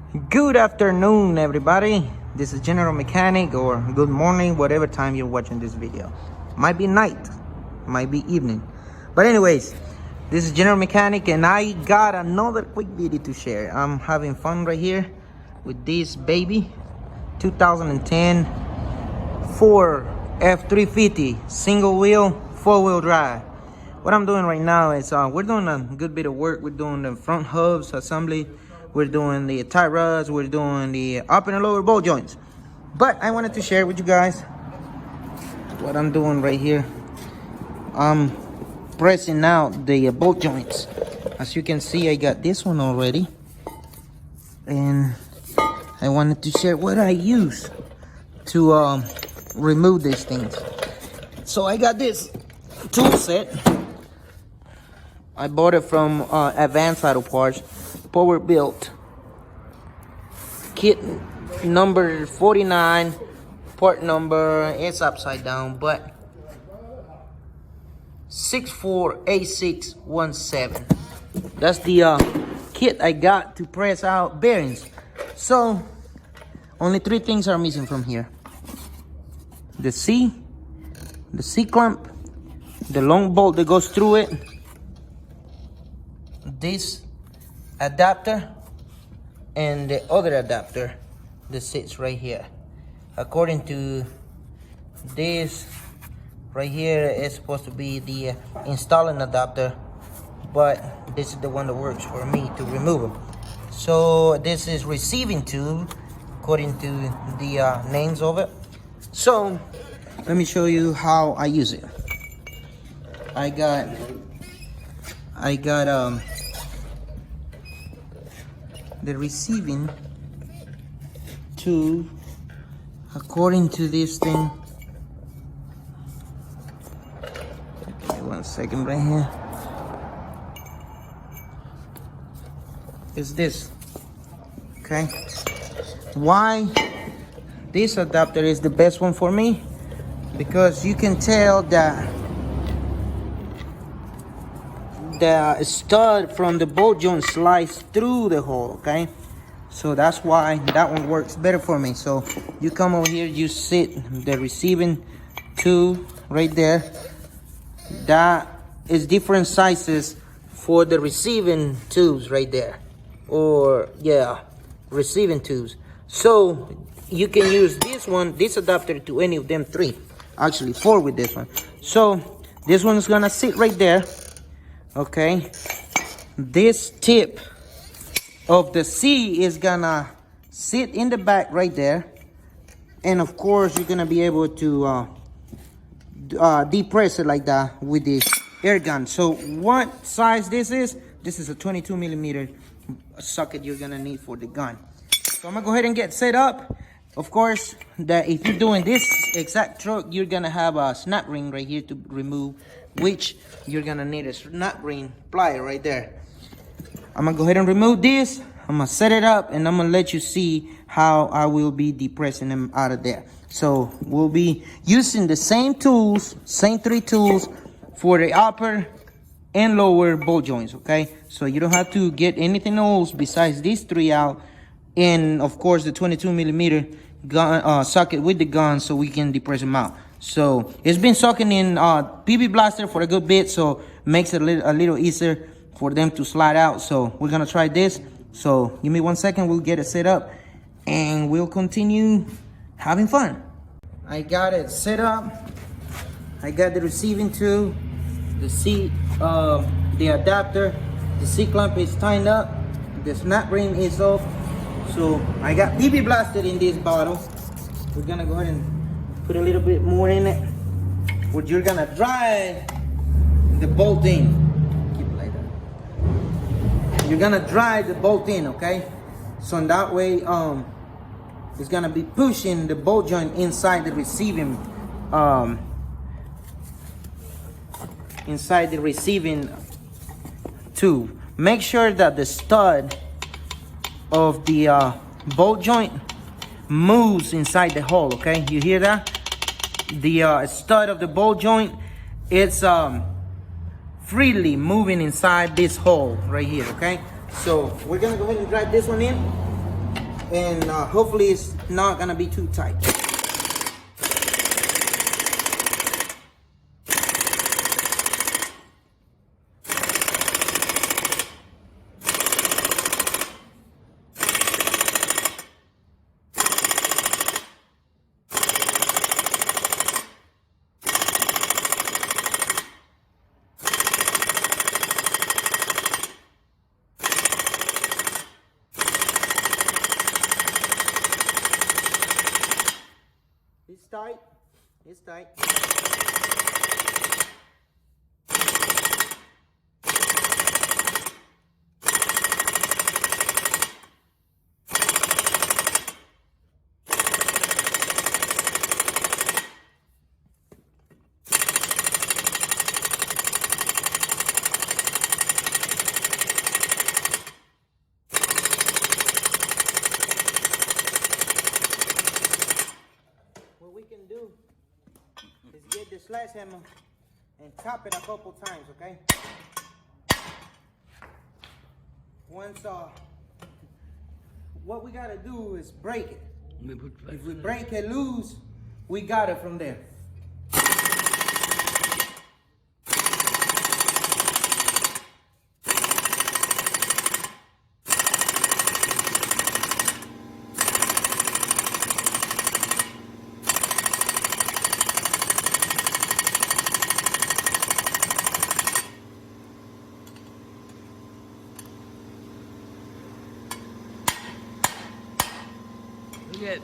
Good afternoon, everybody. This is General Mechanic, or good morning, whatever time you're watching this video. Might be night, might be evening. But anyways, this is General Mechanic, and I got another quick video to share. I'm having fun right here with this baby 2010 Ford F350 single wheel, 4-wheel drive. What I'm doing right now is we're doing a good bit of work. We're doing the front hubs assembly. We're doing the tie rods. We're doing the upper and lower ball joints. But I wanted to share with you guys what I'm doing right here. I'm pressing out the bolt joints. As you can see, I got this one already. And I wanted to share what I use to remove these things. So I got this tool set. I bought it from Advanced Auto Parts. Power Built kit number 49, part number is upside down, but 648617. That's the kit I got to press out bearings. So only three things are missing from here: the C clamp, the long bolt that goes through it, this adapter, and the other adapter that sits right here. According to this right here, it's supposed to be the installing adapter, but this is the one that works for me to remove them. So this is receiving tube according to the names of it. So let me show you how I use it. I got the receiving tube according to this thing. Give me 1 second right here. Is this okay? Why this adapter is the best one for me? Because you can tell that the stud from the bolt joint slides through the hole, okay? So that's why that one works better for me. So you come over here, you sit the receiving tube right there. That is different sizes for the receiving tubes right there, or yeah, receiving tubes. So you can use this one, this adapter, to any of them three. Actually 4 with this one. So this one is gonna sit right there. Okay, this tip of the C is gonna sit in the back right there, and of course you're gonna be able to depress it like that with the air gun. So what size this is? This is a 22 millimeter socket you're gonna need for the gun. So I'm gonna go ahead and get set up. Of course, that if you're doing this exact truck, you're gonna have a snap ring right here to remove, which you're gonna need a snap ring plier right there. I'm gonna go ahead and remove this. I'm gonna set it up, and I'm gonna let you see how I will be depressing them out of there. So we'll be using the same tools, same 3 tools for the upper and lower bolt joints, okay? So you don't have to get anything else besides these 3 out, and of course the 22 millimeter gun socket with the gun, so we can depress them out. So it's been soaking in PB Blaster for a good bit, so makes it a little easier for them to slide out. So we're gonna try this. So give me 1 second, we'll get it set up and we'll continue having fun. I got it set up. I got the receiving tube, the C, the adapter, the C clamp is tied up, the snap ring is off. So I got PB Blaster in this bottle. We're gonna go ahead and put a little bit more in it. What you're gonna drive the bolt in. Keep it like that. You're gonna drive the bolt in, okay? So in that way, it's gonna be pushing the bolt joint inside the receiving, tube. Make sure that the stud of the bolt joint moves inside the hole, okay? You hear that? The stud of the bolt joint, it's freely moving inside this hole right here, okay? So we're gonna go ahead and drive this one in. and hopefully it's not gonna be too tight. It's tight. It's tight. What we can do is get the sledge hammer and tap it a couple times, okay? Once what we gotta do is break it. If we break it loose, we got it from there. Look at it.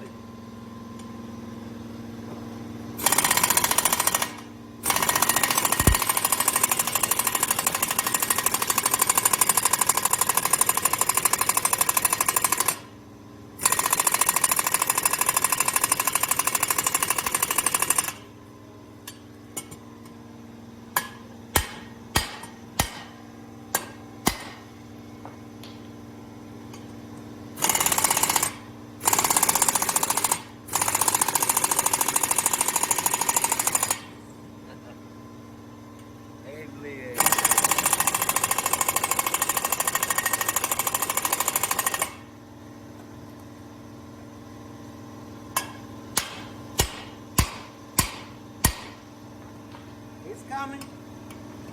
It's coming,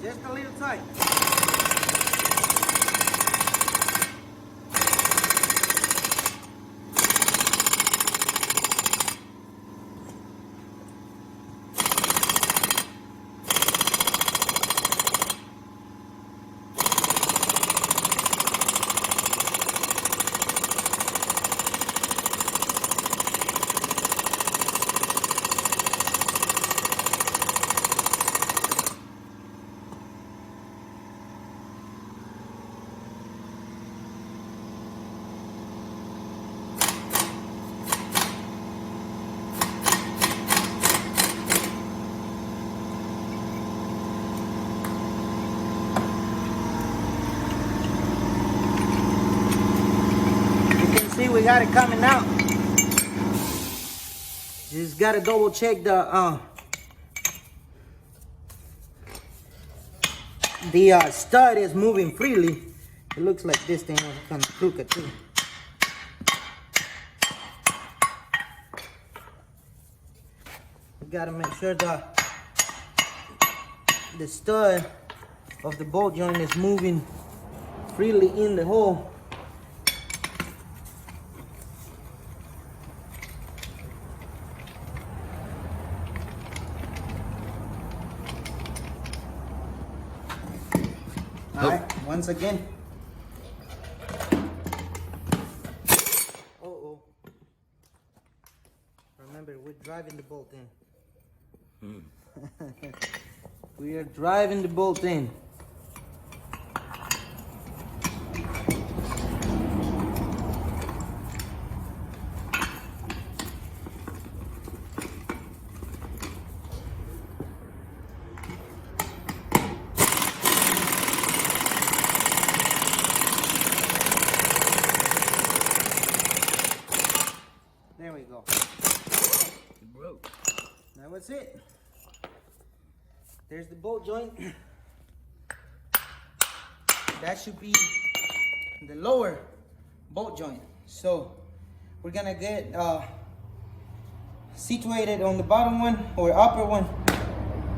just a little tight. See, we got it coming out. Just gotta double check the stud is moving freely. It looks like this thing was kind of crooked too. We gotta make sure the stud of the bolt joint is moving freely in the hole. Alright, once again. Uh-oh. Remember, we're driving the bolt in. We are driving the bolt in. There we go. It broke. That was it. There's the bolt joint. That should be the lower bolt joint. So we're gonna get situated on the bottom one or upper one,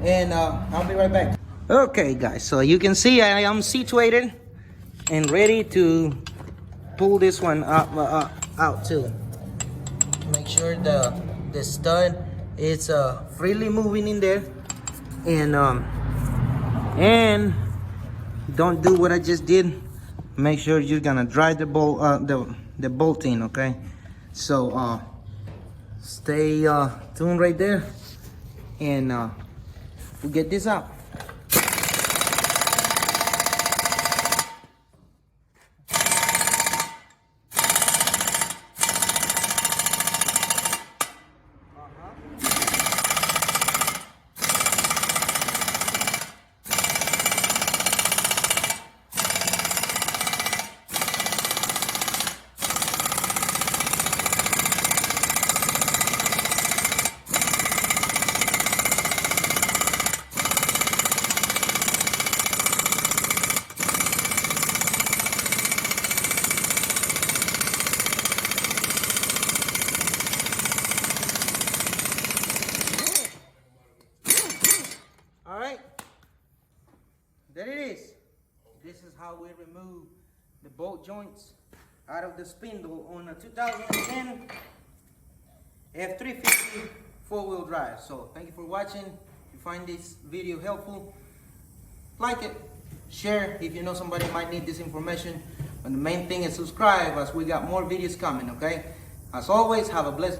and I'll be right back. Okay guys, so you can see I am situated and ready to pull this one up out too. Make sure the stud is freely moving in there, and don't do what I just did. Make sure you're gonna dry the bolt, the bolting. Okay, so stay tuned right there, and we'll get this out. All right, there it is. This is how we remove the bolt joints out of the spindle on a 2010 F350 four-wheel drive. So thank you for watching. If you find this video helpful, like it, share if you know somebody might need this information. And the main thing is subscribe, as we got more videos coming, okay? As always, have a blessed